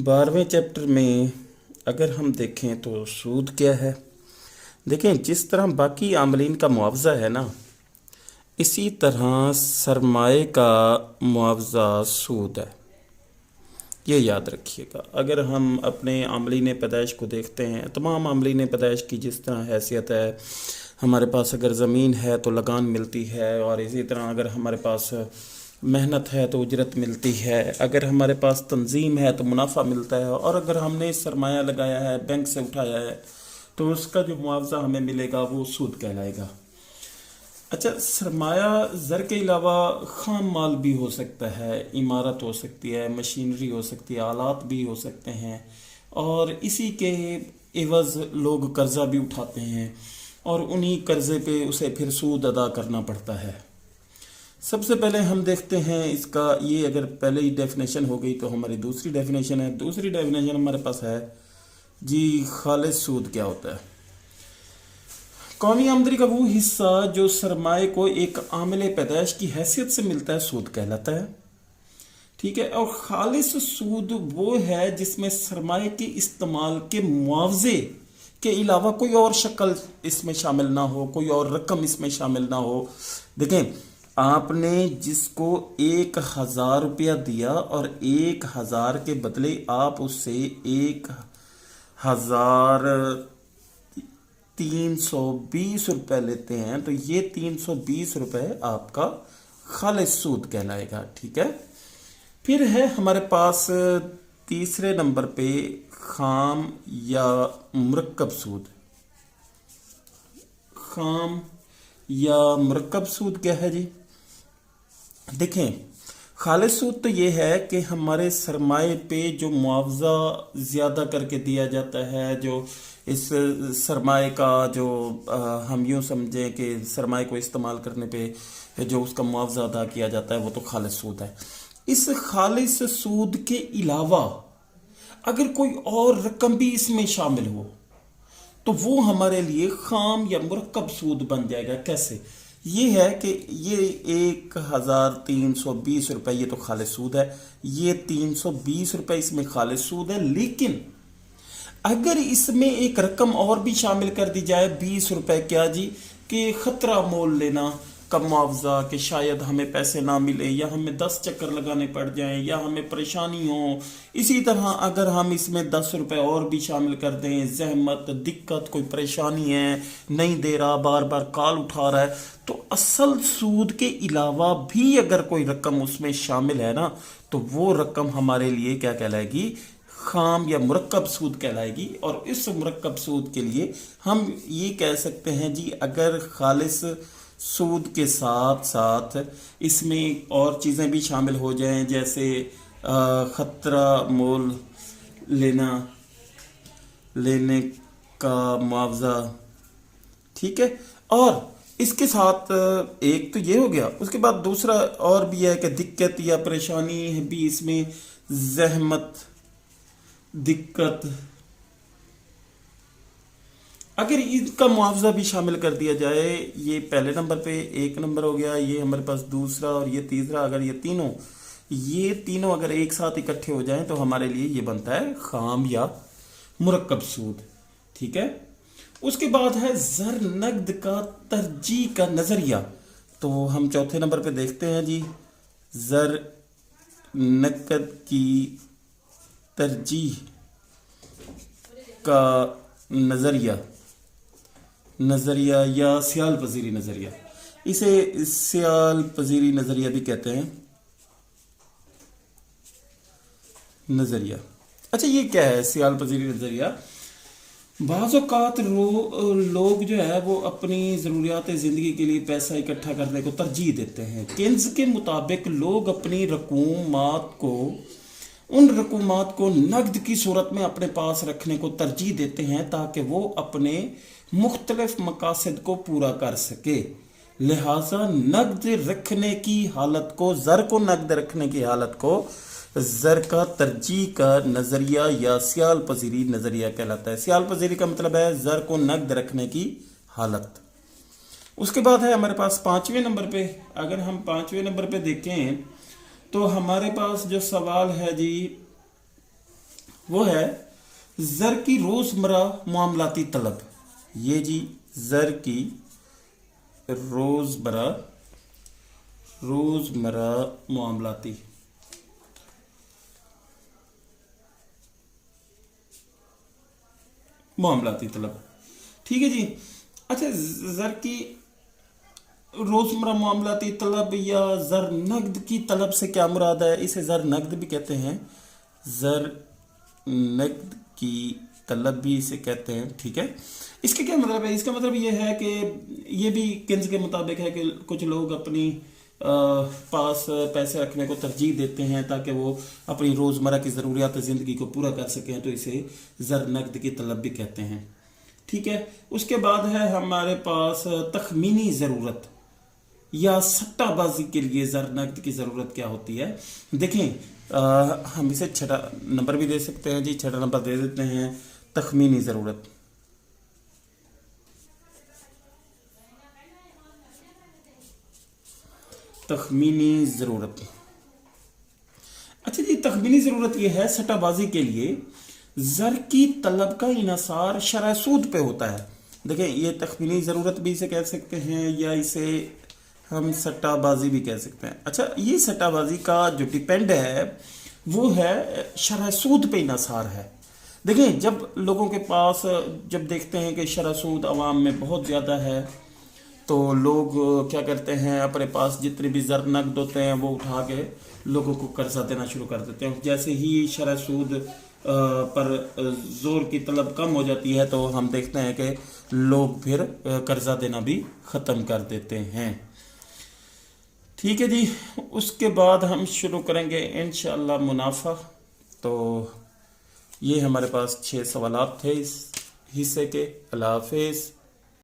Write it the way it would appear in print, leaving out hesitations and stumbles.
12वें chapter में अगर हम देखें तो सूद क्या है। देखें, जिस तरह बाकी आमलीन का मुआवजा है ना, इसी तरह सरमाए का मुआवजा सूद है। ये याद रखिएगा। अगर हम अपने आमलीन पैदाइश को देखते हैं, तमाम आमलीन पैदाइश की जिस तरह हैसियत है, हमारे पास अगर ज़मीन है तो लगान मिलती है, और इसी तरह अगर हमारे पास मेहनत है तो उजरत मिलती है, अगर हमारे पास तंजीम है तो मुनाफा मिलता है, और अगर हमने सरमाया लगाया है, बैंक से उठाया है, तो उसका जो मुआवजा हमें मिलेगा वो सूद कहलाएगा। अच्छा, सरमाया ज़र के अलावा खाम माल भी हो सकता है, इमारत हो सकती है, मशीनरी हो सकती है, आलात भी हो सकते हैं, और इसी के एवज़ लोग कर्ज़ा भी उठाते हैं और उन्हीं कर्ज़े पे उसे फिर सूद अदा करना पड़ता है। सबसे पहले हम देखते हैं इसका, ये अगर पहले ही डेफिनेशन हो गई तो हमारी दूसरी डेफिनेशन है। दूसरी डेफिनेशन हमारे पास है जी, खालिस सूद क्या होता है। कौमी आमदनी का वो हिस्सा जो सरमाए को एक आमिल पैदाइश की हैसियत से मिलता है, सूद कहलाता है। ठीक है। और खालिस सूद वो है जिसमें सरमाए के इस्तेमाल के मुआवजे के अलावा कोई और शक्ल इसमें शामिल ना हो, कोई और रकम इसमें शामिल ना हो। देखें, आपने जिसको 1000 रुपया दिया और 1000 के बदले आप उससे 1320 रुपए लेते हैं, तो ये 320 रुपए आपका खालिस सूद कहलाएगा। ठीक है। फिर है हमारे पास तीसरे नंबर पे खाम या मुरक्कब सूद। खाम या मुरक्कब सूद क्या है जी? देखें, खालिस सूद तो ये है कि हमारे सरमाए पे जो मुआवजा ज़्यादा करके दिया जाता है, जो इस सरमाए का जो हम यूँ समझें कि सरमाए को इस्तेमाल करने पे जो उसका मुआवजा अदा किया जाता है, वो तो खालिस सूद है। इस खालिस सूद के अलावा अगर कोई और रकम भी इसमें शामिल हो तो वो हमारे लिए खाम या मुरक्कब सूद बन जाएगा। कैसे? ये है कि ये 1320 रुपए ये तो खालिस सूद है, ये 320 रुपए इसमें खालिस सूद है। लेकिन अगर इसमें एक रकम और भी शामिल कर दी जाए, 20 रुपए क्या जी, कि खतरा मोल लेना का मुआवजा, कि शायद हमें पैसे ना मिले, या हमें 10 चक्कर लगाने पड़ जाएं, या हमें परेशानी हो। इसी तरह अगर हम इसमें 10 रुपए और भी शामिल कर दें, जहमत, दिक्कत, कोई परेशानी है, नहीं दे रहा, बार बार कॉल उठा रहा है, तो असल सूद के अलावा भी अगर कोई रकम उसमें शामिल है ना, तो वो रकम हमारे लिए क्या कहलाएगी? खाम या मुरक्कब सूद कहलाएगी। और इस मुरक्कब सूद के लिए हम ये कह सकते हैं जी, अगर खालिस सूद के साथ साथ इसमें और चीज़ें भी शामिल हो जाएं, जैसे खतरा मोल लेने का मुआवजा। ठीक है। और इसके साथ एक तो ये हो गया, उसके बाद दूसरा और भी है कि दिक्कत या परेशानी भी इसमें, जहमत, दिक्कत, अगर इनका मुआवजा भी शामिल कर दिया जाए, ये पहले नंबर पे एक नंबर हो गया, ये हमारे पास दूसरा और ये तीसरा, अगर ये तीनों अगर एक साथ इकट्ठे हो जाएं तो हमारे लिए ये बनता है खाम या मुरक्कब सूद। ठीक है। उसके बाद है ज़र नकद का तरजीह का नज़रिया। तो हम चौथे नंबर पे देखते हैं जी, ज़र नकद की तरजीह का नज़रिया या सियाल पजीरी नज़रिया, इसे सियाल पजीरी नज़रिया भी कहते हैं। नज़रिया, अच्छा ये क्या है सियाल पजीरी नज़रिया? बाज़ औक़ात लोग जो है वो अपनी ज़रूरियात ज़िंदगी के लिए पैसा इकट्ठा करने को तरजीह देते हैं। केन्स के मुताबिक लोग अपनी उन रकूमात को नकद की सूरत में अपने पास रखने को तरजीह देते हैं ताकि वो अपने मुख्तलिफ मकासद को पूरा कर सके। लिहाजा नकद रखने की हालत को, ज़र को नकद रखने की हालत को ज़र का तरजीह का नज़रिया या सियाल पजीरी नज़रिया कहलाता है। सियाल पजीरी का मतलब है ज़र को नकद रखने की हालत। उसके बाद है हमारे पास 5वें नंबर पे, अगर हम 5वें नंबर पे देखें तो हमारे पास जो सवाल है जी, وہ ہے زر کی روزمرہ معاملاتی طلب. یہ جی زر کی روزمرہ معاملاتی طلب. ٹھیک ہے جی. اچھا زر کی روزمرہ معاملاتی طلب یا زر نقد کی طلب سے کیا مراد ہے؟ اسے زر نقد بھی کہتے ہیں، زر نقد کی طلب بھی اسے کہتے ہیں. ٹھیک ہے. اس کا کیا مطلب ہے؟ اس کا مطلب یہ ہے کہ یہ بھی کنز کے مطابق ہے کہ کچھ لوگ اپنی پاس پیسے رکھنے کو ترجیح دیتے ہیں تاکہ وہ اپنی روزمرہ کی ضروریات زندگی کو پورا کر سکیں، تو اسے زر نقد کی طلب بھی کہتے ہیں. ٹھیک ہے. اس کے بعد ہے ہمارے پاس تخمینی ضرورت یا سٹہ بازی کے لیے زر نقد کی ضرورت کیا ہوتی ہے. دیکھیں ہم اسے چھٹا نمبر بھی دے سکتے ہیں جی. چھٹا نمبر دے دیتے ہیں تخمینی ضرورت. تخمینی ضرورت. اچھا جی، تخمینی ضرورت یہ ہے سٹہ بازی کے لیے زر کی طلب کا انحصار شرح سود پہ ہوتا ہے. دیکھیں یہ تخمینی ضرورت بھی اسے کہہ سکتے ہیں یا اسے ہم سٹہ بازی بھی کہہ سکتے ہیں. اچھا یہ سٹہ بازی کا جو ڈیپینڈ ہے وہ ہے شرح سود پہ انحصار ہے. دیکھیں جب لوگوں کے پاس جب دیکھتے ہیں کہ شرح سود عوام میں بہت زیادہ ہے تو لوگ کیا کرتے ہیں، اپنے پاس جتنے بھی زر نقد ہوتے ہیں وہ اٹھا کے لوگوں کو قرضہ دینا شروع کر دیتے ہیں. جیسے ہی شرح سود پر زور کی طلب کم ہو جاتی ہے تو ہم دیکھتے ہیں کہ لوگ پھر قرضہ دینا بھی ختم کر دیتے ہیں. ٹھیک ہے جی. اس کے بعد ہم شروع کریں گے انشاءاللہ منافع. تو یہ ہمارے پاس 6 سوالات تھے اس حصے کے. اللہ حافظ.